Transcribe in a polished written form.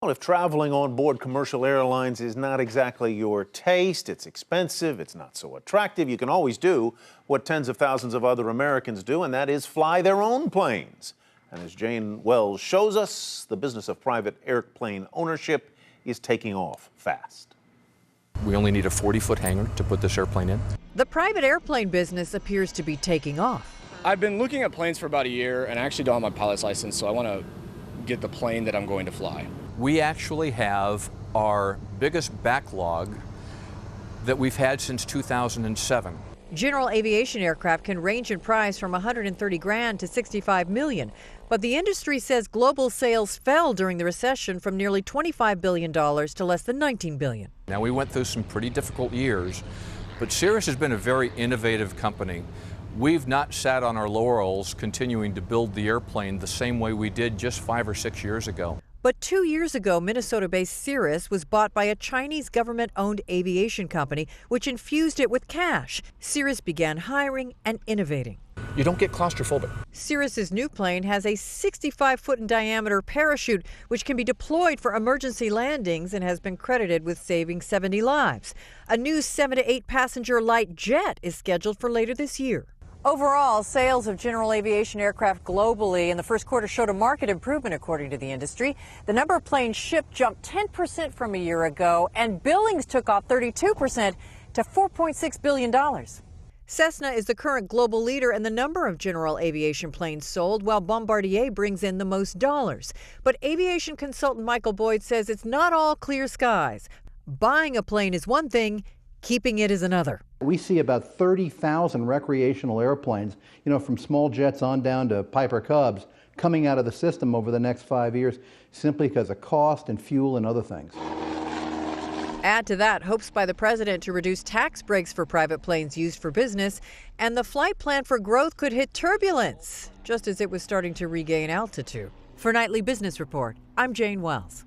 Well, if traveling on board commercial airlines is not exactly your taste, it's expensive, it's not so attractive, you can always do what tens of thousands of other Americans do, and that is fly their own planes. And as Jane Wells shows us, the business of private airplane ownership is taking off fast. We only need a 40-foot hangar to put this airplane in. The private airplane business appears to be taking off. I've been looking at planes for about a year, and I actually don't have my pilot's license, so I want to get the plane that I'm going to fly. We actually have our biggest backlog that we've had since 2007. General aviation aircraft can range in price from $130,000 to $65 million. But the industry says global sales fell during the recession from nearly $25 billion to less than $19 billion. Now, we went through some pretty difficult years, but Cirrus has been a very innovative company. We've not sat on our laurels continuing to build the airplane the same way we did just 5 or 6 years ago. But 2 years ago, Minnesota-based Cirrus was bought by a Chinese government-owned aviation company, which infused it with cash. Cirrus began hiring and innovating. You don't get claustrophobic. Cirrus's new plane has a 65-foot in diameter parachute, which can be deployed for emergency landings and has been credited with saving 70 lives. A new 7 to 8 passenger light jet is scheduled for later this year. Overall, sales of general aviation aircraft globally in the first quarter showed a market improvement, according to the industry. The number of planes shipped jumped 10% from a year ago, and billings took off 32% to $4.6 billion. Cessna is the current global leader in the number of general aviation planes sold, while Bombardier brings in the most dollars. But aviation consultant Michael Boyd says it's not all clear skies. Buying a plane is one thing, keeping it is another. We see about 30,000 recreational airplanes, from small jets on down to Piper Cubs, coming out of the system over the next 5 years simply because of cost and fuel and other things. Add to that hopes by the president to reduce tax breaks for private planes used for business, and the flight plan for growth could hit turbulence, just as it was starting to regain altitude. For Nightly Business Report, I'm Jane Wells.